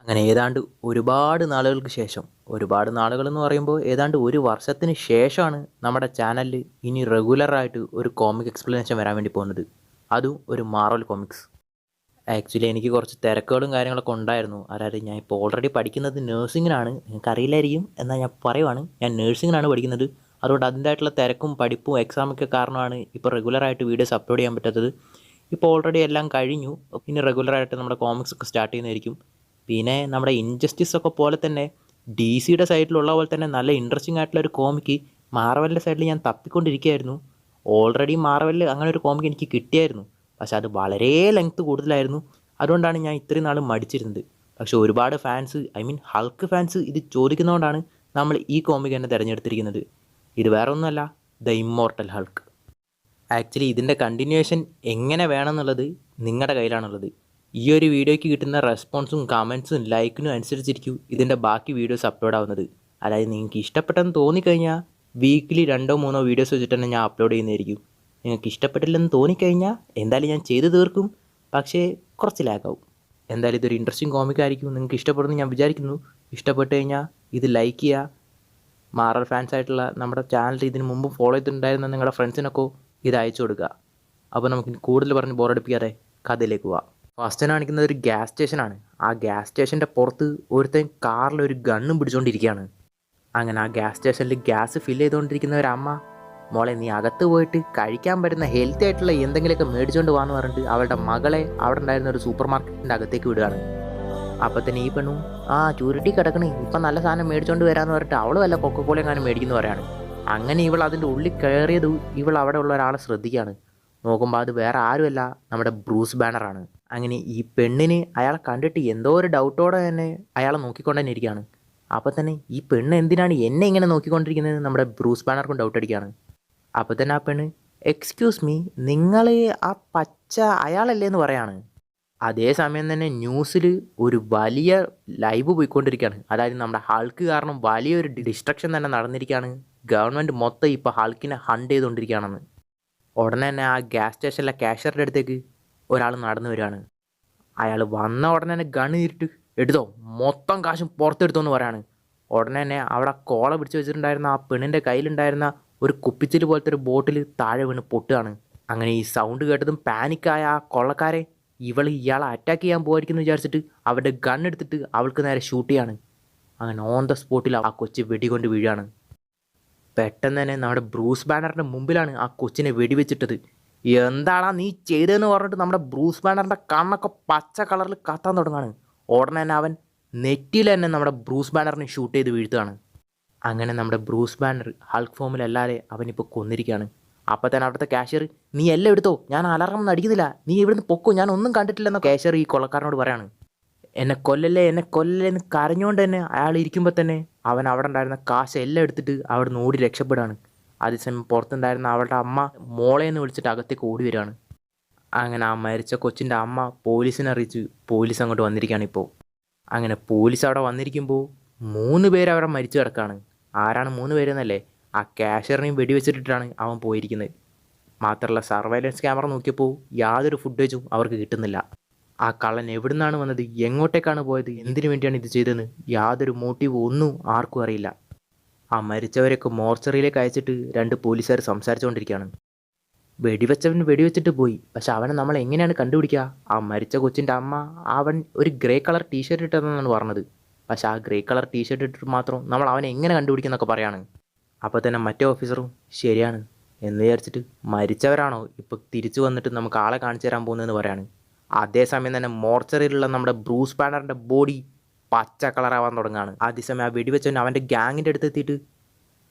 അങ്ങനെ ഏതാണ്ട് ഒരുപാട് നാളുകൾക്ക് ശേഷം, ഒരുപാട് നാളുകളെന്ന് പറയുമ്പോൾ ഏതാണ്ട് ഒരു വർഷത്തിന് ശേഷമാണ് നമ്മുടെ ചാനലിൽ ഇനി റെഗുലറായിട്ട് ഒരു കോമിക് എക്സ്പ്ലനേഷൻ വരാൻ വേണ്ടി പോകുന്നത്. അതും ഒരു മാർവൽ കോമിക്സ്. ആക്ച്വലി എനിക്ക് കുറച്ച് തിരക്കുകളും കാര്യങ്ങളൊക്കെ ഉണ്ടായിരുന്നു. അതായത് ഞാൻ ഇപ്പോൾ ഓൾറെഡി പഠിക്കുന്നത് നേഴ്സിങ്ങിനാണ്. നിങ്ങൾക്കറിയില്ലായിരിക്കും, എന്നാൽ ഞാൻ പറയുവാണ്, ഞാൻ നേഴ്സിങ്ങിനാണ് പഠിക്കുന്നത്. അതുകൊണ്ട് അതിൻ്റെതായിട്ടുള്ള തിരക്കും പഠിപ്പും എക്സാമൊക്കെ കാരണമാണ് ഇപ്പോൾ റെഗുലറായിട്ട് വീഡിയോസ് അപ്ലോഡ് ചെയ്യാൻ പറ്റാത്തത്. ഇപ്പോൾ ഓൾറെഡി എല്ലാം കഴിഞ്ഞു. ഇനി റെഗുലറായിട്ട് നമ്മുടെ കോമിക്സ് ഒക്കെ സ്റ്റാർട്ട് ചെയ്യുന്നതായിരിക്കും. പിന്നെ നമ്മുടെ ഇൻജസ്റ്റിസ് ഒക്കെ പോലെ തന്നെ ഡി സിയുടെ സൈഡിലുള്ള പോലെ തന്നെ നല്ല ഇൻട്രസ്റ്റിംഗ് ആയിട്ടുള്ള ഒരു കോമിക്ക് മാർവലിൻ്റെ സൈഡിൽ ഞാൻ തപ്പിക്കൊണ്ടിരിക്കുകയായിരുന്നു. ഓൾറെഡി മാർവലിൽ അങ്ങനെ ഒരു കോമിക്ക് എനിക്ക് കിട്ടിയായിരുന്നു. പക്ഷെ അത് വളരെ ലെങ്ത്ത് കൂടുതലായിരുന്നു. അതുകൊണ്ടാണ് ഞാൻ ഇത്രയും നാൾ മടിച്ചിരുന്നത്. പക്ഷെ ഒരുപാട് fans, I mean Hulk fans ഇത് ചോദിക്കുന്നതുകൊണ്ടാണ് നമ്മൾ ഈ കോമിക് തന്നെ തിരഞ്ഞെടുത്തിരിക്കുന്നത്. ഇത് വേറെ ഒന്നുമല്ല, ദ ഇമ്മോർട്ടൽ ഹൾക്ക്. ആക്ച്വലി ഇതിൻ്റെ കണ്ടിന്യൂവേഷൻ എങ്ങനെ വേണമെന്നുള്ളത് നിങ്ങളുടെ കയ്യിലാണുള്ളത്. ഈ ഒരു വീഡിയോയ്ക്ക് കിട്ടുന്ന റെസ്പോൺസും കമൻസും ലൈക്കിനും അനുസരിച്ചിരിക്കും ഇതിൻ്റെ ബാക്കി വീഡിയോസ് അപ്ലോഡ് ആവുന്നത്. അതായത് നിങ്ങൾക്ക് ഇഷ്ടപ്പെട്ടെന്ന് തോന്നിക്കഴിഞ്ഞാൽ വീക്കിലി 2-3 വീഡിയോസ് വെച്ചിട്ട് തന്നെ ഞാൻ അപ്ലോഡ് ചെയ്യുന്നതായിരിക്കും. നിങ്ങൾക്ക് ഇഷ്ടപ്പെട്ടില്ലെന്ന് തോന്നിക്കഴിഞ്ഞാൽ എന്തായാലും ഞാൻ ചെയ്തു തീർക്കും, പക്ഷേ കുറച്ച് ലാഗാവും. എന്തായാലും ഇതൊരു ഇൻട്രസ്റ്റിംഗ് കോമിക് ആയിരിക്കും, നിങ്ങൾക്ക് ഇഷ്ടപ്പെടുമെന്ന് ഞാൻ വിചാരിക്കുന്നു. ഇഷ്ടപ്പെട്ട് കഴിഞ്ഞാൽ ഇത് ലൈക്ക് ചെയ്യുക. മാർവൽ ഫാൻസ് ആയിട്ടുള്ള നമ്മുടെ ചാനൽ ഇതിന് മുമ്പ് ഫോളോ ചെയ്തിട്ടുണ്ടായിരുന്ന നിങ്ങളുടെ ഫ്രണ്ട്സിനൊക്കെ ഇത് അയച്ചു കൊടുക്കുക. അപ്പോൾ നമുക്ക് കൂടുതൽ പറഞ്ഞ് ബോറടിപ്പിക്കാതെ കഥയിലേക്ക് പോവാം. ഫസ്റ്റ് കാണിക്കുന്നത് ഒരു ഗ്യാസ് സ്റ്റേഷനാണ്. ആ ഗ്യാസ് സ്റ്റേഷൻ്റെ പുറത്ത് ഒരുത്തൻ കാറിൽ ഒരു ഗണ്ണും പിടിച്ചുകൊണ്ടിരിക്കുകയാണ്. അങ്ങനെ ആ ഗ്യാസ് സ്റ്റേഷനിൽ ഗ്യാസ് ഫില്ല് ചെയ്തുകൊണ്ടിരിക്കുന്ന ഒരു അമ്മ, മോളെ നീ അകത്ത് പോയിട്ട് കഴിക്കാൻ പറ്റുന്ന ഹെൽത്തി ആയിട്ടുള്ള എന്തെങ്കിലുമൊക്കെ മേടിച്ചുകൊണ്ട് പോകാമെന്ന് പറഞ്ഞിട്ട് അവളുടെ മകളെ അവിടെ ഉണ്ടായിരുന്ന ഒരു സൂപ്പർ മാർക്കറ്റിൻ്റെ അകത്തേക്ക് വിടുകയാണ്. അപ്പം തന്നെ ഈ പെണ്ണും ചുരുട്ടി കിടക്കണേ, ഇപ്പം നല്ല സാധനം മേടിച്ചുകൊണ്ട് വരാമെന്ന് പറഞ്ഞിട്ട് അവൾ വല്ല കൊക്കക്കോല എങ്ങാനും മേടിക്കുന്നു പറയാണ്. അങ്ങനെ ഇവൾ അതിൻ്റെ ഉള്ളിൽ കയറിയത് ഇവൾ അവിടെ ഉള്ള ഒരാളെ ശ്രദ്ധിക്കുകയാണ്. നോക്കുമ്പോൾ അത് വേറെ ആരുമല്ല, നമ്മുടെ ബ്രൂസ് ബാനറാണ്. അങ്ങനെ ഈ പെണ്ണിന് അയാളെ കണ്ടിട്ട് എന്തോ ഒരു ഡൗട്ടോടെ തന്നെ അയാളെ നോക്കിക്കൊണ്ട് തന്നെ ഇരിക്കുകയാണ്. അപ്പോൾ തന്നെ ഈ പെണ്ണ് എന്തിനാണ് എന്നെ ഇങ്ങനെ നോക്കിക്കൊണ്ടിരിക്കുന്നത് നമ്മുടെ ബ്രൂസ് ബാനർക്കും ഡൗട്ട് അടിക്കുകയാണ്. അപ്പോൾ തന്നെ ആ പെണ്ണ്, എക്സ്ക്യൂസ് മീ, നിങ്ങൾ ആ പച്ച അയാളല്ലേ എന്ന് പറയാണ്. അതേ സമയം തന്നെ ന്യൂസിൽ ഒരു വലിയ ലൈവ് പോയിക്കൊണ്ടിരിക്കുകയാണ്. അതായത് നമ്മുടെ ഹൾക്ക് കാരണം വലിയൊരു ഡിസ്ട്രക്ഷൻ തന്നെ നടന്നിരിക്കുകയാണ്. ഗവൺമെൻറ് മൊത്തം ഇപ്പോൾ ഹൾക്കിനെ ഹണ്ട് ചെയ്തുകൊണ്ടിരിക്കുകയാണെന്ന്. ഉടനെ തന്നെ ആ ഗ്യാസ് സ്റ്റേഷനിലെ കാഷ്യറുടെ അടുത്തേക്ക് ഒരാൾ നടന്നു വരികയാണ്. അയാൾ വന്ന ഉടനെ തന്നെ ഗണ്ണ് തിരിട്ട് എടുത്തോ, മൊത്തം കാശും പുറത്തെടുത്തോന്ന് പറയാണ്. ഉടനെ തന്നെ അവിടെ കോള പിടിച്ച് വെച്ചിട്ടുണ്ടായിരുന്ന ആ പെണ്ണിൻ്റെ കയ്യിലുണ്ടായിരുന്ന ഒരു കുപ്പിച്ചില് പോലത്തെ ഒരു ബോട്ടിൽ താഴെ വീണ് പൊട്ടുകയാണ്. അങ്ങനെ ഈ സൗണ്ട് കേട്ടതും പാനിക്കായ ആ കൊള്ളക്കാരെ ഇയാളെ അറ്റാക്ക് ചെയ്യാൻ പോയിരിക്കുന്നു വിചാരിച്ചിട്ട് അവരുടെ ഗണ്ണെടുത്തിട്ട് അവൾക്ക് നേരെ ഷൂട്ട് ചെയ്യാണ്. അങ്ങനെ ഓൺ ദ സ്പോട്ടിൽ ആ കൊച്ച് വെടികൊണ്ട് വീഴാണ്. പെട്ടെന്ന് തന്നെ നമ്മുടെ ബ്രൂസ് ബാനറിൻ്റെ മുമ്പിലാണ് ആ കൊച്ചിനെ വെടിവെച്ചിട്ടത്. എന്താടാ നീ ചെയ്തതെന്ന് പറഞ്ഞിട്ട് നമ്മുടെ ബ്രൂസ് ബാനറിൻ്റെ കണ്ണൊക്കെ പച്ച കളറിൽ കത്താൻ തുടങ്ങാണ്. ഉടനെ തന്നെ അവൻ നെറ്റിയിൽ തന്നെ നമ്മുടെ ബ്രൂസ് ബാനറിനെ ഷൂട്ട് ചെയ്ത് വീഴ്ത്തുകയാണ്. അങ്ങനെ നമ്മുടെ ബ്രൂസ് ബാനർ ഹൾക്ക് ഫോമിലല്ലാതെ അവനിപ്പോൾ കൊന്നിരിക്കുകയാണ്. അപ്പോൾ തന്നെ അവിടുത്തെ കാഷ്യർ, നീ എല്ലാം എടുത്തോ, ഞാൻ അലാറം അടിക്കുന്നില്ല, നീ ഇവിടുന്ന് പൊക്കോ, ഞാൻ ഒന്നും കണ്ടിട്ടില്ലെന്നോ കാഷ്യർ ഈ കൊള്ളക്കാരനോട് പറയാണ്. എന്നെ കൊല്ലല്ലേ എന്ന് കരഞ്ഞുകൊണ്ട് തന്നെ അയാൾ ഇരിക്കുമ്പോൾ തന്നെ അവൻ അവിടെ ഉണ്ടായിരുന്ന കാശ് എല്ലാം എടുത്തിട്ട് അവിടെ നിന്ന് ഓടി രക്ഷപ്പെടുകയാണ്. അതേസമയം പുറത്തുണ്ടായിരുന്ന അവളുടെ അമ്മ മോളേന്ന് വിളിച്ചിട്ട് അകത്തേക്ക് ഓടി വരികയാണ്. അങ്ങനെ ആ മരിച്ച കൊച്ചിൻ്റെ അമ്മ പോലീസിനെ അറിയിച്ച് പോലീസ് അങ്ങോട്ട് വന്നിരിക്കുകയാണ് ഇപ്പോൾ. അങ്ങനെ പോലീസ് അവിടെ വന്നിരിക്കുമ്പോൾ 3 പേര് അവിടെ മരിച്ചു കിടക്കുകയാണ്. ആരാണ് 3 പേരെന്നല്ലേ? ആ കാഷ്യറിനെയും വെടിവെച്ചിട്ടിട്ടാണ് അവൻ പോയിരിക്കുന്നത്. മാത്രമല്ല സർവൈലൻസ് ക്യാമറ നോക്കിയപ്പോൾ യാതൊരു ഫുട്ടേജും അവർക്ക് കിട്ടുന്നില്ല. ആ കള്ളൻ എവിടെ നിന്നാണ് വന്നത്, എങ്ങോട്ടേക്കാണ് പോയത്, എന്തിനു വേണ്ടിയാണ് ഇത് ചെയ്തതെന്ന് യാതൊരു മോട്ടീവ് ഒന്നും ആർക്കും അറിയില്ല. ആ മരിച്ചവരെയൊക്കെ മോർച്ചറിയിലേക്ക് അയച്ചിട്ട് 2 പോലീസുകാർ സംസാരിച്ചുകൊണ്ടിരിക്കുകയാണ്. വെടിവെച്ചവൻ വെടിവെച്ചിട്ട് പോയി, പക്ഷെ അവനെ നമ്മൾ എങ്ങനെയാണ് കണ്ടുപിടിക്കുക? ആ മരിച്ച കൊച്ചിൻ്റെ അമ്മ അവൻ ഒരു ഗ്രേ കളർ ടീഷർട്ട് ഇട്ടതെന്നാണ് പറഞ്ഞത്. പക്ഷെ ആ ഗ്രേ കളർ ടീഷർട്ട് ഇട്ടിട്ട് മാത്രം നമ്മൾ അവനെ എങ്ങനെ കണ്ടുപിടിക്കുന്നൊക്കെ പറയാണ്. അപ്പോൾ തന്നെ മറ്റേ ഓഫീസറും ശരിയാണ് എന്ന് വിചാരിച്ചിട്ട്, മരിച്ചവരാണോ ഇപ്പോൾ തിരിച്ചു വന്നിട്ട് നമുക്ക് ആളെ കാണിച്ചു തരാൻ പോകുന്നതെന്ന് പറയാണ്. അതേസമയം തന്നെ മോർച്ചറിയിലുള്ള നമ്മുടെ ബ്രൂസ് ബാനറിൻ്റെ ബോഡി പച്ച കളറാവാൻ തുടങ്ങുകയാണ്. അതേസമയം ആ വെടിവെച്ചവൻ അവൻ്റെ ഗ്യാങ്ങിൻ്റെ അടുത്ത് എത്തിയിട്ട്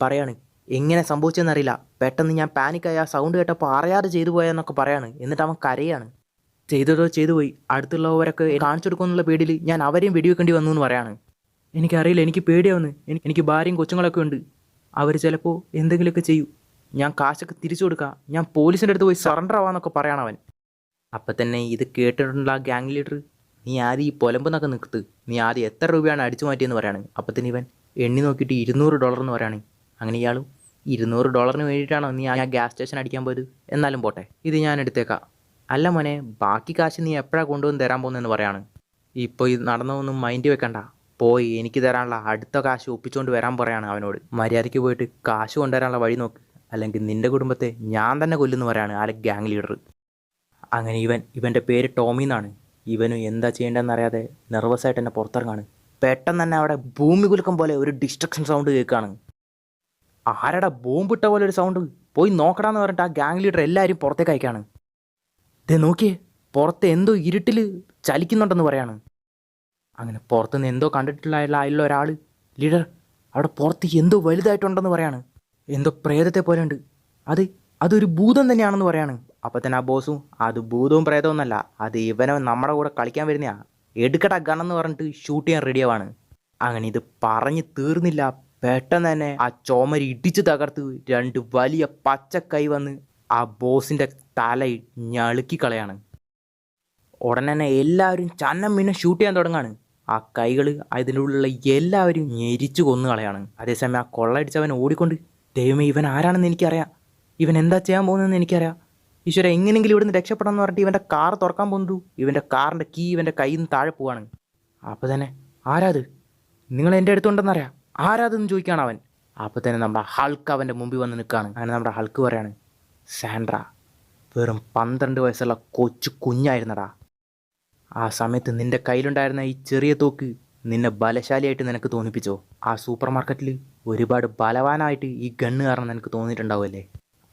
പറയാണ്, എങ്ങനെ സംഭവിച്ചതെന്നറിയില്ല, പെട്ടെന്ന് ഞാൻ പാനിക്കായി ആ സൗണ്ട് കേട്ടപ്പോൾ അറിയാതെ ചെയ്തു പോയെന്നൊക്കെ പറയാണ്. എന്നിട്ട് അവൻ കരയാണ്. ചെയ്തതോ ചെയ്തു പോയി, അടുത്തുള്ളവരൊക്കെ കാണിച്ചു കൊടുക്കുമെന്നുള്ള പേടിയിൽ ഞാൻ അവരെയും വെടിവെക്കേണ്ടി വന്നു എന്ന് പറയാണ്. എനിക്കറിയില്ല, എനിക്ക് പേടിയാവുന്നു, എനിക്ക് ഭാര്യയും കൊച്ചുങ്ങളൊക്കെ ഉണ്ട്, അവർ ചിലപ്പോൾ എന്തെങ്കിലുമൊക്കെ ചെയ്യും, ഞാൻ കാശൊക്കെ തിരിച്ചു കൊടുക്കാം, ഞാൻ പോലീസിൻ്റെ അടുത്ത് പോയി സറണ്ടർ ആവാന്നൊക്കെ പറയണവൻ. അപ്പം തന്നെ ഇത് കേട്ടിട്ടുള്ള ആ ഗ്യാങ് ലീഡർ, നീ ആദ്യം ഈ പൊലമ്പെന്നൊക്കെ നിൽക്കത്ത്, നീ ആദ്യം എത്ര രൂപയാണ് അടിച്ചു മാറ്റിയെന്ന് പറയാണ്. അപ്പം തന്നെ ഇവൻ എണ്ണി നോക്കിയിട്ട് $200 എന്ന് പറയാണ്. അങ്ങനെ ഇയാളും, $200 വേണ്ടിയിട്ടാണോ നീ ആ ഗ്യാസ് സ്റ്റേഷൻ അടിക്കാൻ പോയത്? എന്നാലും പോട്ടെ, ഇത് ഞാൻ എടുത്തേക്കാം. അല്ല മോനെ, ബാക്കി കാശ് നീ എപ്പോഴാണ് കൊണ്ടുവന്ന് തരാൻ പോകുന്നതെന്ന് പറയാണ്. ഇപ്പോൾ ഈ നടന്നതൊന്നും മൈൻഡ് വെക്കണ്ട, പോയി എനിക്ക് തരാനുള്ള അടുത്ത കാശ് ഒപ്പിച്ചുകൊണ്ട് വരാൻ പറയാണ് അവനോട്. മര്യാദയ്ക്ക് പോയിട്ട് കാശ് കൊണ്ടുവരാനുള്ള വഴി നോക്ക്, അല്ലെങ്കിൽ നിൻ്റെ കുടുംബത്തെ ഞാൻ തന്നെ കൊല്ലുന്നു പറയാണ് ആ ഗ്യാങ് ലീഡർ. അങ്ങനെ ഇവൻ്റെ പേര് ടോമി എന്നാണ്. ഇവനും എന്താ ചെയ്യേണ്ടതെന്നറിയാതെ നെർവസായിട്ട് എന്നെ പുറത്തിറങ്ങാണ്. പെട്ടെന്ന് തന്നെ അവിടെ ഭൂമി കുലുക്കം പോലെ ഒരു ഡിസ്ട്രക്ഷൻ സൗണ്ട് കേൾക്കുകയാണ്. ആരടാ ബോംബിട്ട പോലെ ഒരു സൗണ്ട്, പോയി നോക്കടാന്ന് പറഞ്ഞിട്ട് ആ ഗ്യാങ് ലീഡർ എല്ലാവരും പുറത്തേക്ക് അയക്കാണ്. ദേ നോക്കിയേ, പുറത്ത് എന്തോ ഇരുട്ടിൽ ചലിക്കുന്നുണ്ടെന്ന് പറയാണ്. അങ്ങനെ പുറത്തുനിന്ന് എന്തോ കണ്ടിട്ടുള്ള അതിലുള്ള ഒരാൾ, ലീഡർ അവിടെ പുറത്ത് എന്തോ വലുതായിട്ടുണ്ടെന്ന് പറയാണ്. എന്തോ പ്രേതത്തെ പോലെ ഉണ്ട്, അതൊരു ഭൂതം തന്നെയാണെന്ന് പറയാണ്. അപ്പം തന്നെ ആ ബോസും, അത് ഭൂതവും പ്രേതവും ഒന്നല്ല, അത് ഇവനെ നമ്മുടെ കൂടെ കളിക്കാൻ വരുന്നയാ, എടുക്കട ഗണ്ണെന്ന് പറഞ്ഞിട്ട് ഷൂട്ട് ചെയ്യാൻ റെഡിയാവാണ്. അങ്ങനെ ഇത് പറഞ്ഞ് തീർന്നില്ല, പെട്ടെന്ന് തന്നെ ആ ചുമര് ഇടിച്ച് തകർത്ത് 2 വലിയ പച്ചക്കൈ വന്ന് ആ ബോസിൻ്റെ തല ഞളുക്കി കളയാണ്. ഉടനെ തന്നെ എല്ലാവരും ചന്നം പിന്നെ ഷൂട്ട് ചെയ്യാൻ തുടങ്ങാണ്. ആ കൈകൾ അതിനുള്ളിലുള്ള എല്ലാവരും ഞെരിച്ചു കൊന്നു കളയാണ്. അതേസമയം ആ കൊള്ളയടിച്ചവൻ ഓടിക്കൊണ്ട്, ദൈവമേ ഇവൻ ആരാണെന്ന് എനിക്കറിയാം, ഇവൻ എന്താ ചെയ്യാൻ പോകുന്നതെന്ന് എനിക്കറിയാം, ഈശ്വര എങ്ങനെയെങ്കിലും ഇവിടുന്ന് രക്ഷപ്പെടാമെന്ന് പറഞ്ഞിട്ട് ഇവൻ്റെ കാർ തുറക്കാൻ പോകുന്നു. ഇവൻ്റെ കാറിൻ്റെ കീ ഇവൻ്റെ കയ്യിൽ നിന്ന് താഴെ പോവാണ്. അപ്പോൾ തന്നെ, ആരാത്, നിങ്ങൾ എൻ്റെ അടുത്തുണ്ടെന്നറിയാം, ആരാതെന്ന് ചോദിക്കുകയാണ് അവൻ. അപ്പോൾ തന്നെ നമ്മുടെ ഹൾക്ക് അവൻ്റെ മുമ്പിൽ വന്ന് നിൽക്കുകയാണ്. അങ്ങനെ നമ്മുടെ ഹൾക്ക് പറയാണ്, സാൻഡ്ര വെറും 12 വയസ്സുള്ള കൊച്ചു കുഞ്ഞായിരുന്നടാ. ആ സമയത്ത് നിൻ്റെ കയ്യിലുണ്ടായിരുന്ന ഈ ചെറിയ തോക്ക് നിന്നെ ബലശാലിയായിട്ട് നിനക്ക് തോന്നിപ്പിച്ചോ? ആ സൂപ്പർ മാർക്കറ്റിൽ ഒരുപാട് ബലവാനായിട്ട് ഈ ഗണ്ണ് കാരണം നിനക്ക് തോന്നിയിട്ടുണ്ടാവുമല്ലേ?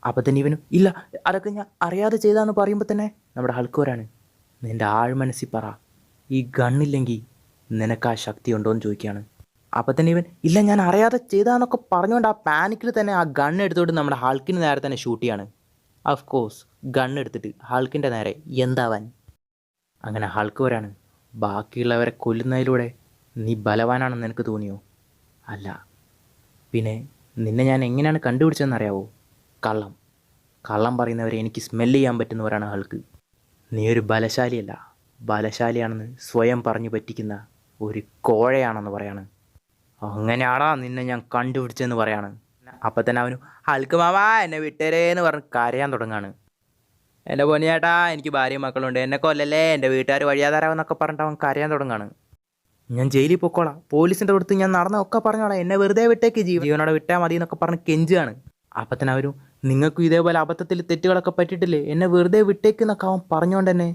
അപ്പം തന്നെ ഇവനും, ഇല്ല അതൊക്കെ ഞാൻ അറിയാതെ ചെയ്താന്ന് പറയുമ്പോൾ തന്നെ നമ്മുടെ ഹൾക്കോരാണ്, നിൻ്റെ ആഴ്മനസ്സിൽ പറ, ഈ ഗണ്ണില്ലെങ്കിൽ നിനക്ക് ആ ശക്തി ഉണ്ടോ എന്ന് ചോദിക്കുകയാണ്. അപ്പം തന്നെ ഇവൻ, ഇല്ല ഞാൻ അറിയാതെ ചെയ്താന്നൊക്കെ പറഞ്ഞുകൊണ്ട് ആ പാനിക്കിൽ തന്നെ ആ ഗണ്ണ് എടുത്തുകൊണ്ട് നമ്മുടെ ഹൾക്കിന് നേരെ തന്നെ ഷൂട്ട് ചെയ്യാണ്. ഓഫ് കോഴ്സ് ഗണ്ണ് എടുത്തിട്ട് ഹൾക്കിൻ്റെ നേരെ എന്താവാൻ. അങ്ങനെ ഹൾക്ക് വരാണ്, ബാക്കിയുള്ളവരെ കൊല്ലുന്നതിലൂടെ നീ ബലവാനാണെന്ന് നിനക്ക് തോന്നിയോ? അല്ല, പിന്നെ നിന്നെ ഞാൻ എങ്ങനെയാണ് കണ്ടുപിടിച്ചതെന്നറിയാവോ? കള്ളം പറയുന്നവരെ എനിക്ക് സ്മെല്ല് ചെയ്യാൻ പറ്റുന്നവരാണ് ഹൾക്ക്. നീ ഒരു ബലശാലിയല്ല, ബലശാലിയാണെന്ന് സ്വയം പറഞ്ഞു പറ്റിക്കുന്ന ഒരു കോഴയാണെന്ന് പറയാണ്. അങ്ങനെയാടാ നിന്നെ ഞാൻ കണ്ടുപിടിച്ചതെന്ന് പറയാണ്. അപ്പം തന്നെ അവനും, ഹൾക്ക് മാമാ എന്നെ വിട്ടേരേന്ന് പറഞ്ഞ് കരയാൻ തുടങ്ങാണ്. എൻ്റെ പൊന്നിയേട്ടാ എനിക്ക് ഭാര്യയും മക്കളുണ്ട്, എന്നെ കൊല്ലല്ലേ, എൻ്റെ വീട്ടുകാർ വഴിയാതാരാവെന്നൊക്കെ പറഞ്ഞിട്ട് അവൻ കരയാൻ തുടങ്ങാണ്. ഞാൻ ജയിലിൽ പൊക്കോളാം, പോലീസിൻ്റെ അടുത്ത് ഞാൻ നടന്നൊക്കെ പറഞ്ഞോളാം, എന്നെ വെറുതെ വിട്ടേക്ക്, ജീവനോടെ വിട്ടാൽ മതി എന്നൊക്കെ പറഞ്ഞ് കെഞ്ചുകയാണ്. അപ്പം തന്നെ അവരും, നിങ്ങൾക്കും ഇതേപോലെ അബദ്ധത്തിൽ തെറ്റുകളൊക്കെ പറ്റിയിട്ടില്ലേ, എന്നെ വെറുതെ വിട്ടേക്കെന്നൊക്കെ അവൻ പറഞ്ഞുകൊണ്ട് തന്നെ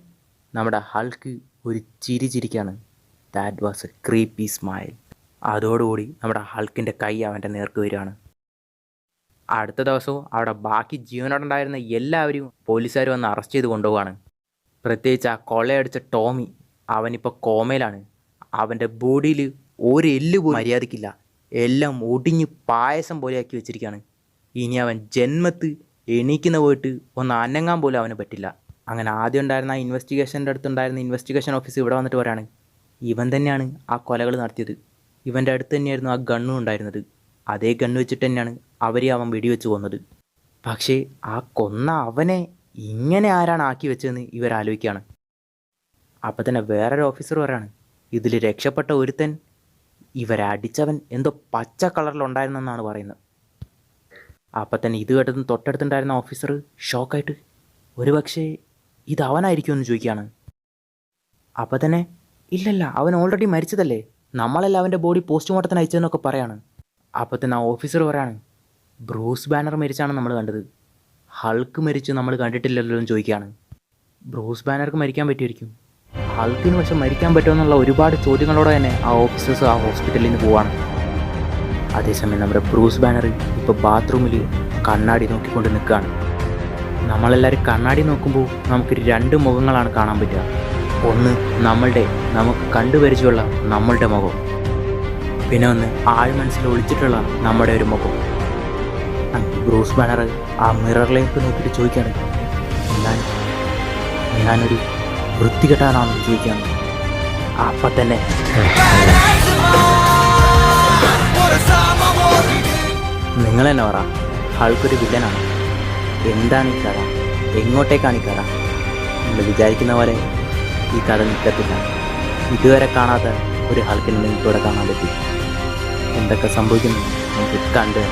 നമ്മുടെ ഹൾക്ക് ഒരു ചിരി ചിരിക്കാണ്. That was a creepy smile. അതോടുകൂടി നമ്മുടെ ഹൾക്കിൻ്റെ കൈ അവൻ്റെ നേർക്ക് വരികയാണ്. അടുത്ത ദിവസവും അവിടെ ബാക്കി ജീവനോടുണ്ടായിരുന്ന എല്ലാവരും പോലീസുകാർ വന്ന് അറസ്റ്റ് ചെയ്ത് കൊണ്ടുപോവാണ്. പ്രത്യേകിച്ച് ആ കൊള്ളയടിച്ച ടോമി, അവനിപ്പോൾ കോമയിലാണ്. അവൻ്റെ ബോഡിയിൽ ഒരു എല്ല് പോലും മര്യാദയ്ക്കില്ല, എല്ലാം ഒടിഞ്ഞ് പായസം പോലെയാക്കി വെച്ചിരിക്കുകയാണ്. ഇനി അവൻ ജന്മത്ത് എണീക്കുന്ന പോയിട്ട് ഒന്ന് അനങ്ങാൻ പോലും അവന് പറ്റില്ല. അങ്ങനെ ആദ്യം ഉണ്ടായിരുന്ന ആ ഇൻവെസ്റ്റിഗേഷൻ്റെ അടുത്തുണ്ടായിരുന്ന ഇൻവെസ്റ്റിഗേഷൻ ഓഫീസർ ഇവിടെ വന്നിട്ട് പറയാണ്, ഇവൻ തന്നെയാണ് ആ കൊലകൾ നടത്തിയത്, ഇവൻ്റെ അടുത്ത് തന്നെയായിരുന്നു ആ ഗണ്ണും ഉണ്ടായിരുന്നത്, അതേ ഗണ്ണ് വെച്ചിട്ട് തന്നെയാണ് അവൻ വെടിവെച്ച് കൊന്നത്. പക്ഷേ ആ കൊന്ന അവനെ ഇങ്ങനെ ആരാണ് ആക്കി വെച്ചതെന്ന് ഇവരാലോചിക്കുകയാണ്. അപ്പം തന്നെ വേറൊരു ഓഫീസർ പറയാണ്, ഇതിൽ രക്ഷപ്പെട്ട ഒരുത്തൻ ഇവരടിച്ചവൻ എന്തോ പച്ച കളറിലുണ്ടായിരുന്നെന്നാണ് പറയുന്നത്. അപ്പം തന്നെ ഇത് കേട്ടതും തൊട്ടടുത്തുണ്ടായിരുന്ന ഓഫീസർ ഷോക്കായിട്ട്, ഒരുപക്ഷെ ഇത് അവനായിരിക്കുമെന്ന് ചോദിക്കുകയാണ്. അപ്പം തന്നെ, ഇല്ലല്ല അവൻ ഓൾറെഡി മരിച്ചതല്ലേ, നമ്മളല്ല അവൻ്റെ ബോഡി പോസ്റ്റ്മോർട്ടത്തിന് അയച്ചതെന്നൊക്കെ പറയാണ്. അപ്പം തന്നെ ആ ഓഫീസർ പറയാണ്, ബ്രൂസ് ബാനർ മരിച്ചാണ് നമ്മൾ കണ്ടത്, ഹൾക്ക് മരിച്ച് നമ്മൾ കണ്ടിട്ടില്ലല്ലോ എന്ന് ചോദിക്കുകയാണ്. ബ്രൂസ് ബാനർക്ക് മരിക്കാൻ പറ്റുമായിരിക്കും, ഹൾക്കിന് പക്ഷെ മരിക്കാൻ പറ്റുമെന്നുള്ള ഒരുപാട് ചോദ്യങ്ങളോടെ തന്നെ ആ ഓഫീസേഴ്സ് ആ ഹോസ്പിറ്റലിൽ നിന്ന് പോവാണ്. അതേസമയം നമ്മുടെ ബ്രൂസ് ബാനർ ഇപ്പോൾ ബാത്റൂമിൽ കണ്ണാടി നോക്കിക്കൊണ്ട് നിൽക്കുകയാണ്. നമ്മളെല്ലാവരും കണ്ണാടി നോക്കുമ്പോൾ നമുക്ക് 2 മുഖങ്ങളാണ് കാണാൻ പറ്റുക. ഒന്ന് നമുക്ക് കണ്ടുപരിചയമുള്ള നമ്മളുടെ മുഖം, പിന്നെ ഒന്ന് ആഴ്മനസ്സിൽ ഒളിച്ചിട്ടുള്ള നമ്മുടെ ഒരു മുഖം. ബ്രൂസ് ബാനർ ആ മിററിലേക്ക് നോക്കിയിട്ട് ചോദിക്കുകയാണ്, ഞാനൊരു വൃത്തികെട്ടാനാണെന്ന് ചോദിക്കുകയാണ്. അപ്പം തന്നെ നിങ്ങൾ തന്നെ പറ, ഹൾക്കൊരു വില്ലനാണ്. എന്താണ് ഈ കഥ, എങ്ങോട്ടേക്കാണ് ഈ കഥ? നിങ്ങൾ വിചാരിക്കുന്ന പോലെ ഈ കഥ നിൽക്കത്തില്ല. ഇതുവരെ കാണാത്ത ഒരു ഹൾക്കിനെ നിങ്ങൾക്ക് ഇവിടെ കാണാൻ പറ്റും. എന്തൊക്കെ സംഭവിക്കുന്നു നമുക്ക് കണ്ടു.